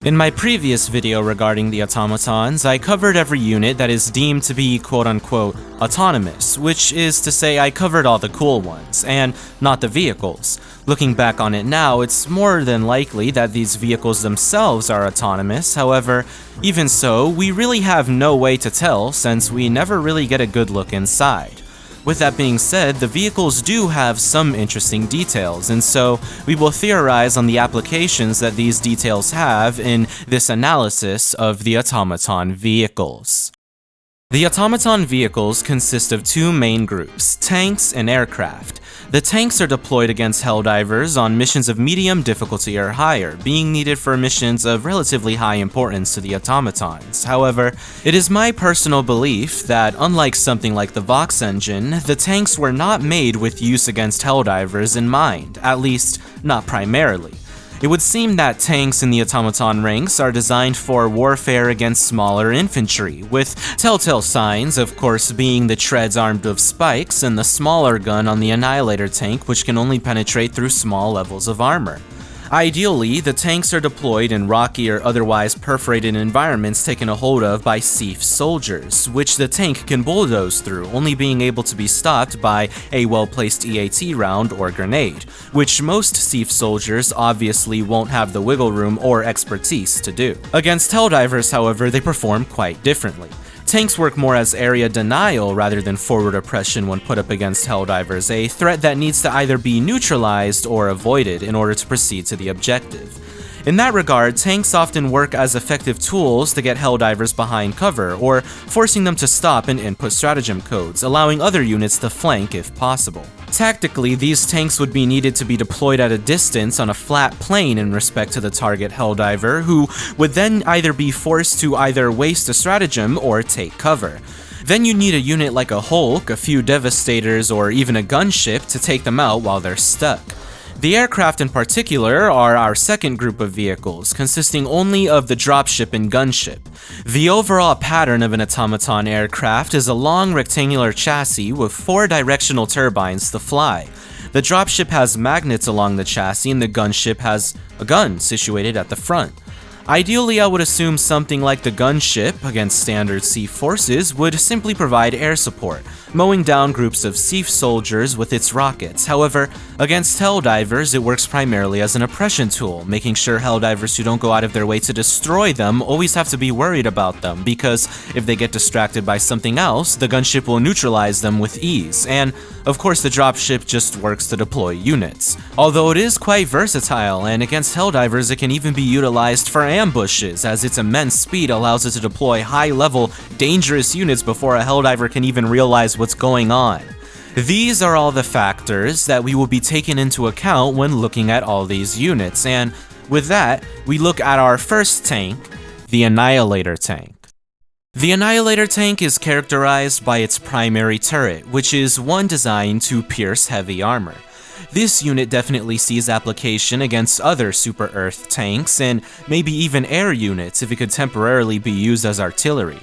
In my previous video regarding the automatons, I covered every unit that is deemed to be quote-unquote autonomous, which is to say I covered all the cool ones, and not the vehicles. Looking back on it now, it's more than likely that these vehicles themselves are autonomous. However, even so, we really have no way to tell since we never really get a good look inside. With that being said, the vehicles do have some interesting details, and so we will theorize on the applications that these details have in this analysis of the automaton vehicles. The automaton vehicles consist of two main groups, tanks and aircraft. The tanks are deployed against Helldivers on missions of medium difficulty or higher, being needed for missions of relatively high importance to the automatons. However, it is my personal belief that, unlike something like the Vox engine, the tanks were not made with use against Helldivers in mind, at least not primarily. It would seem that tanks in the automaton ranks are designed for warfare against smaller infantry, with telltale signs, of course, being the treads armed with spikes and the smaller gun on the Annihilator Tank, which can only penetrate through small levels of armor. Ideally, the tanks are deployed in rocky or otherwise perforated environments taken a hold of by SIEF soldiers, which the tank can bulldoze through, only being able to be stopped by a well-placed EAT round or grenade, which most SIEF soldiers obviously won't have the wiggle room or expertise to do. Against Helldivers, however, they perform quite differently. Tanks work more as area denial rather than forward oppression when put up against Helldivers, a threat that needs to either be neutralized or avoided in order to proceed to the objective. In that regard, tanks often work as effective tools to get Helldivers behind cover, or forcing them to stop and input stratagem codes, allowing other units to flank if possible. Tactically, these tanks would be needed to be deployed at a distance on a flat plane in respect to the target Helldiver, who would then either be forced to either waste a stratagem or take cover. Then you need a unit like a Hulk, a few Devastators, or even a Gunship to take them out while they're stuck. The aircraft in particular are our second group of vehicles, consisting only of the dropship and gunship. The overall pattern of an automaton aircraft is a long rectangular chassis with 4 directional turbines to fly. The dropship has magnets along the chassis and the gunship has a gun situated at the front. Ideally, I would assume something like the gunship against standard SIEF forces would simply provide air support, mowing down groups of SIEF soldiers with its rockets. However, against Helldivers, it works primarily as an oppression tool, making sure Helldivers who don't go out of their way to destroy them always have to be worried about them, because if they get distracted by something else, the gunship will neutralize them with ease, and of course the dropship just works to deploy units. Although it is quite versatile, and against Helldivers it can even be utilized for ambushes, as its immense speed allows it to deploy high-level, dangerous units before a Helldiver can even realize what's going on. These are all the factors that we will be taking into account when looking at all these units, and with that, we look at our first tank, the Annihilator Tank. The Annihilator Tank is characterized by its primary turret, which is one designed to pierce heavy armor. This unit definitely sees application against other Super Earth tanks, and maybe even air units if it could temporarily be used as artillery.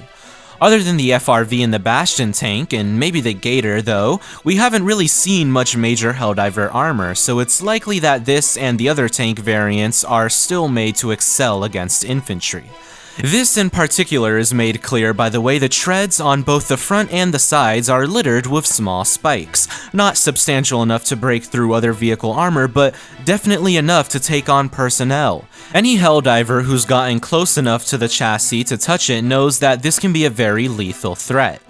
Other than the FRV and the Bastion tank, and maybe the Gator though, we haven't really seen much major Helldiver armor, so it's likely that this and the other tank variants are still made to excel against infantry. This in particular is made clear by the way the treads on both the front and the sides are littered with small spikes, not substantial enough to break through other vehicle armor, but definitely enough to take on personnel. Any Helldiver who's gotten close enough to the chassis to touch it knows that this can be a very lethal threat.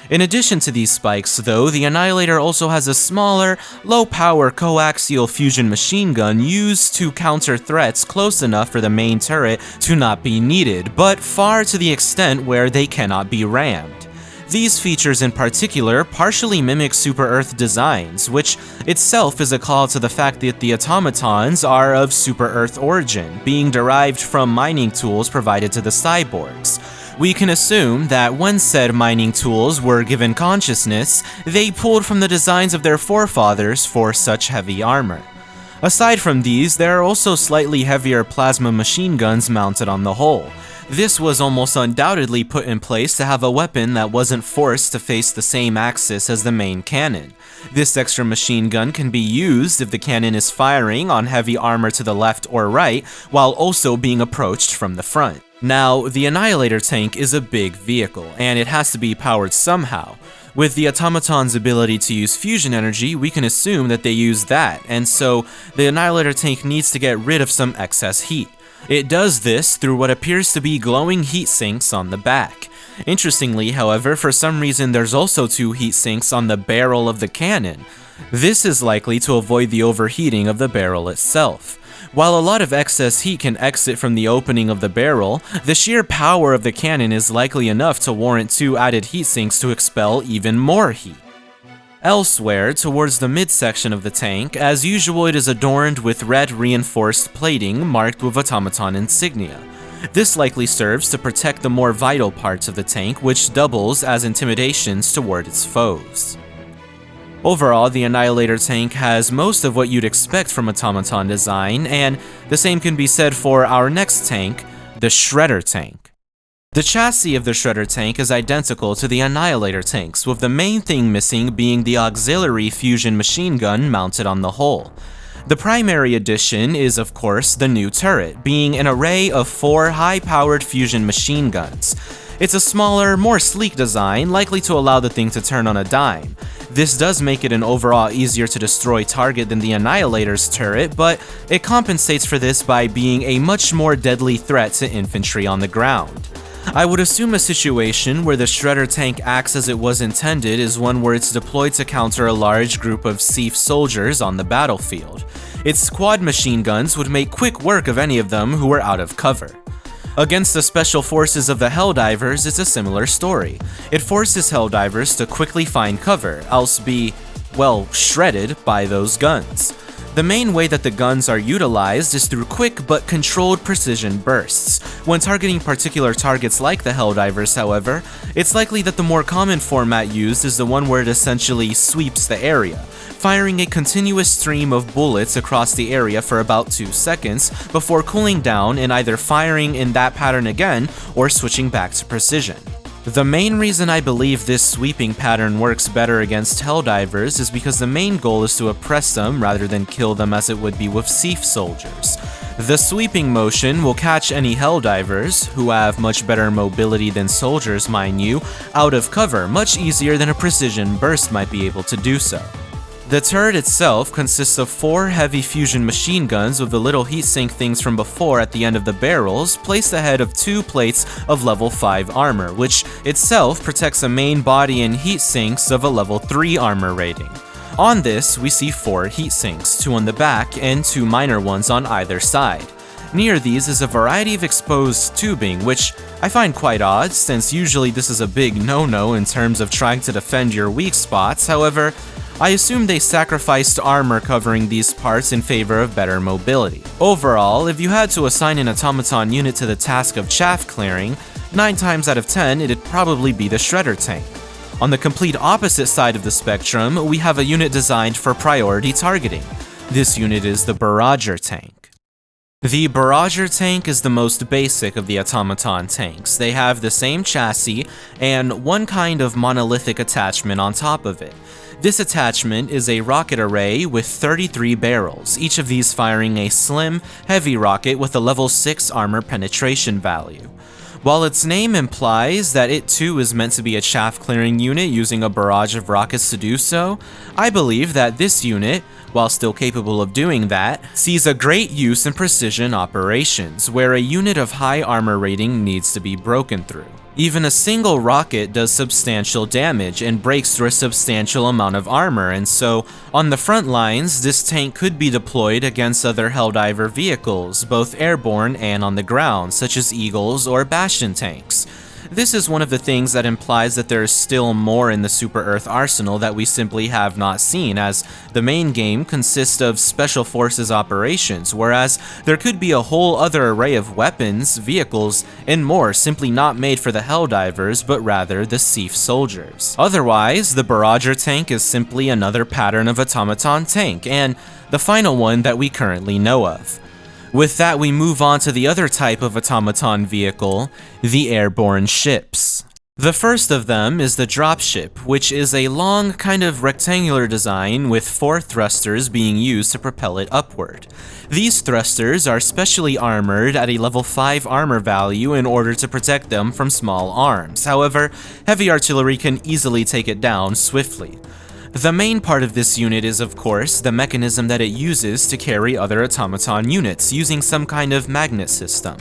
In addition to these spikes though, the Annihilator also has a smaller, low-power coaxial fusion machine gun used to counter threats close enough for the main turret to not be needed, but far to the extent where they cannot be rammed. These features in particular partially mimic Super Earth designs, which itself is a call to the fact that the automatons are of Super Earth origin, being derived from mining tools provided to the cyborgs. We can assume that when said mining tools were given consciousness, they pulled from the designs of their forefathers for such heavy armor. Aside from these, there are also slightly heavier plasma machine guns mounted on the hull. This was almost undoubtedly put in place to have a weapon that wasn't forced to face the same axis as the main cannon. This extra machine gun can be used if the cannon is firing on heavy armor to the left or right, while also being approached from the front. Now, the Annihilator Tank is a big vehicle, and it has to be powered somehow. With the Automaton's ability to use fusion energy, we can assume that they use that, and so the Annihilator Tank needs to get rid of some excess heat. It does this through what appears to be glowing heat sinks on the back. Interestingly, however, for some reason there's also 2 heat sinks on the barrel of the cannon. This is likely to avoid the overheating of the barrel itself. While a lot of excess heat can exit from the opening of the barrel, the sheer power of the cannon is likely enough to warrant 2 added heat sinks to expel even more heat. Elsewhere, towards the midsection of the tank, as usual it is adorned with red reinforced plating marked with automaton insignia. This likely serves to protect the more vital parts of the tank, which doubles as intimidations toward its foes. Overall, the Annihilator Tank has most of what you'd expect from automaton design, and the same can be said for our next tank, the Shredder Tank. The chassis of the Shredder Tank is identical to the Annihilator Tanks, with the main thing missing being the auxiliary fusion machine gun mounted on the hull. The primary addition is, of course, the new turret, being an array of 4 high-powered fusion machine guns. It's a smaller, more sleek design, likely to allow the thing to turn on a dime. This does make it an overall easier to destroy target than the Annihilator's turret, but it compensates for this by being a much more deadly threat to infantry on the ground. I would assume a situation where the Shredder Tank acts as it was intended is one where it's deployed to counter a large group of Siege soldiers on the battlefield. Its quad machine guns would make quick work of any of them who were out of cover. Against the special forces of the Helldivers, it's a similar story. It forces Helldivers to quickly find cover, else be, well, shredded by those guns. The main way that the guns are utilized is through quick but controlled precision bursts. When targeting particular targets like the Helldivers, however, it's likely that the more common format used is the one where it essentially sweeps the area, firing a continuous stream of bullets across the area for about 2 seconds before cooling down and either firing in that pattern again or switching back to precision. The main reason I believe this sweeping pattern works better against Helldivers is because the main goal is to oppress them rather than kill them as it would be with Siege soldiers. The sweeping motion will catch any Helldivers, who have much better mobility than soldiers mind you, out of cover much easier than a precision burst might be able to do so. The turret itself consists of 4 heavy fusion machine guns with the little heatsink things from before at the end of the barrels placed ahead of 2 plates of level 5 armor, which itself protects a main body and heatsinks of a level 3 armor rating. On this, we see 4 heatsinks, 2 on the back and 2 minor ones on either side. Near these is a variety of exposed tubing, which I find quite odd since usually this is a big no-no in terms of trying to defend your weak spots. However, I assume they sacrificed armor covering these parts in favor of better mobility. Overall, if you had to assign an automaton unit to the task of chaff clearing, 9 times out of 10 it'd probably be the Shredder Tank. On the complete opposite side of the spectrum, we have a unit designed for priority targeting. This unit is the Barrager Tank. The Barrager Tank is the most basic of the automaton tanks. They have the same chassis and one kind of monolithic attachment on top of it. This attachment is a rocket array with 33 barrels, each of these firing a slim, heavy rocket with a level 6 armor penetration value. While its name implies that it too is meant to be a chaff clearing unit using a barrage of rockets to do so, I believe that this unit, while still capable of doing that, sees a great use in precision operations, where a unit of high armor rating needs to be broken through. Even a single rocket does substantial damage and breaks through a substantial amount of armor, and so, on the front lines, this tank could be deployed against other Helldiver vehicles, both airborne and on the ground, such as Eagles or Bastion tanks. This is one of the things that implies that there is still more in the Super Earth arsenal that we simply have not seen, as the main game consists of Special Forces operations, whereas there could be a whole other array of weapons, vehicles, and more simply not made for the Helldivers, but rather the Siege soldiers. Otherwise, the Barrager Tank is simply another pattern of automaton tank, and the final one that we currently know of. With that, we move on to the other type of automaton vehicle, the airborne ships. The first of them is the dropship, which is a long, kind of rectangular design with 4 thrusters being used to propel it upward. These thrusters are specially armored at a level 5 armor value in order to protect them from small arms. However, heavy artillery can easily take it down swiftly. The main part of this unit is, of course, the mechanism that it uses to carry other automaton units using some kind of magnet system.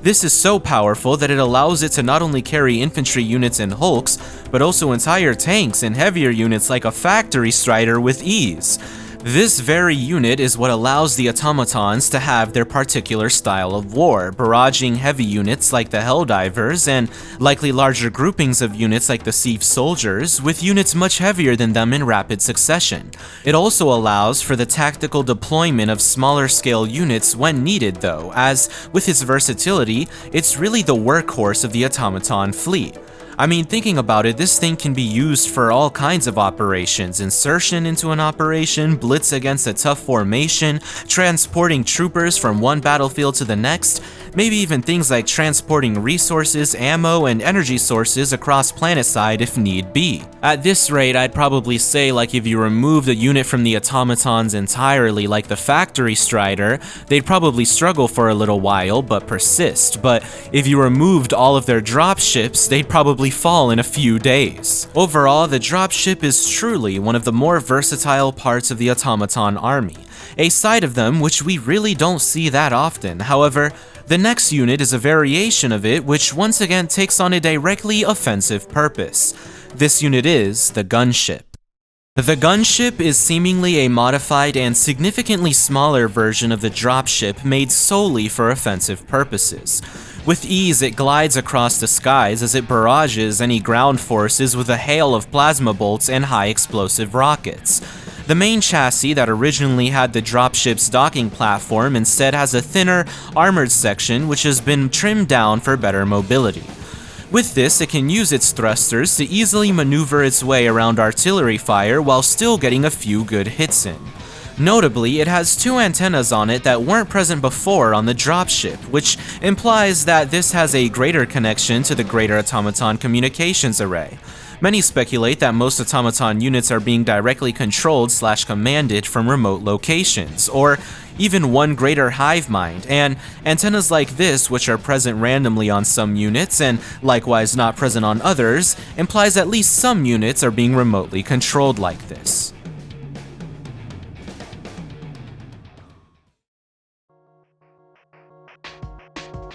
This is so powerful that it allows it to not only carry infantry units and hulks, but also entire tanks and heavier units like a factory strider with ease. This very unit is what allows the automatons to have their particular style of war, barraging heavy units like the Helldivers and likely larger groupings of units like the Siege Soldiers, with units much heavier than them in rapid succession. It also allows for the tactical deployment of smaller scale units when needed though, as with its versatility, it's really the workhorse of the automaton fleet. I mean, thinking about it, this thing can be used for all kinds of operations: insertion into an operation, blitz against a tough formation, transporting troopers from one battlefield to the next, maybe even things like transporting resources, ammo, and energy sources across planetside if need be. At this rate, I'd probably say like if you removed a unit from the automatons entirely, like the factory strider, they'd probably struggle for a little while but persist, but if you removed all of their dropships, they'd probably fall in a few days. Overall, the dropship is truly one of the more versatile parts of the automaton army, a side of them which we really don't see that often. However, the next unit is a variation of it which once again takes on a directly offensive purpose. This unit is the Gunship. The Gunship is seemingly a modified and significantly smaller version of the dropship made solely for offensive purposes. With ease, it glides across the skies as it barrages any ground forces with a hail of plasma bolts and high explosive rockets. The main chassis that originally had the dropship's docking platform instead has a thinner, armored section which has been trimmed down for better mobility. With this, it can use its thrusters to easily maneuver its way around artillery fire while still getting a few good hits in. Notably, it has 2 antennas on it that weren't present before on the dropship, which implies that this has a greater connection to the greater automaton communications array. Many speculate that most automaton units are being directly controlled/commanded from remote locations, or even one greater hive mind, and antennas like this, which are present randomly on some units and likewise not present on others, implies at least some units are being remotely controlled like this.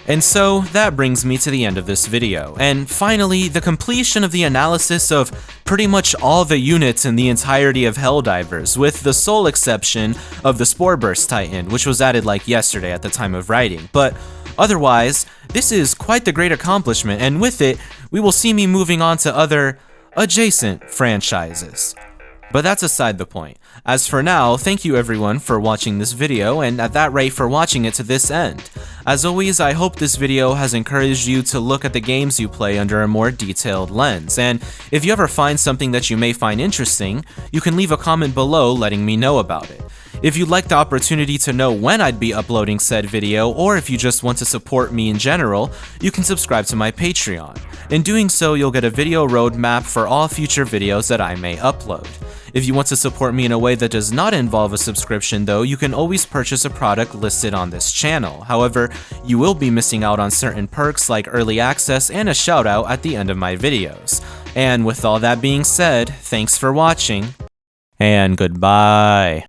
And so, that brings me to the end of this video, and finally, the completion of the analysis of pretty much all the units in the entirety of Helldivers, with the sole exception of the Spore Burst Titan, which was added like yesterday at the time of writing. But otherwise, this is quite the great accomplishment, and with it, we will see me moving on to other adjacent franchises. But that's aside the point. As for now, thank you everyone for watching this video, and at that rate for watching it to this end. As always, I hope this video has encouraged you to look at the games you play under a more detailed lens, and if you ever find something that you may find interesting, you can leave a comment below letting me know about it. If you'd like the opportunity to know when I'd be uploading said video, or if you just want to support me in general, you can subscribe to my Patreon. In doing so, you'll get a video roadmap for all future videos that I may upload. If you want to support me in a way that does not involve a subscription though, you can always purchase a product listed on this channel. However, you will be missing out on certain perks like early access and a shout out at the end of my videos. And with all that being said, thanks for watching, and goodbye.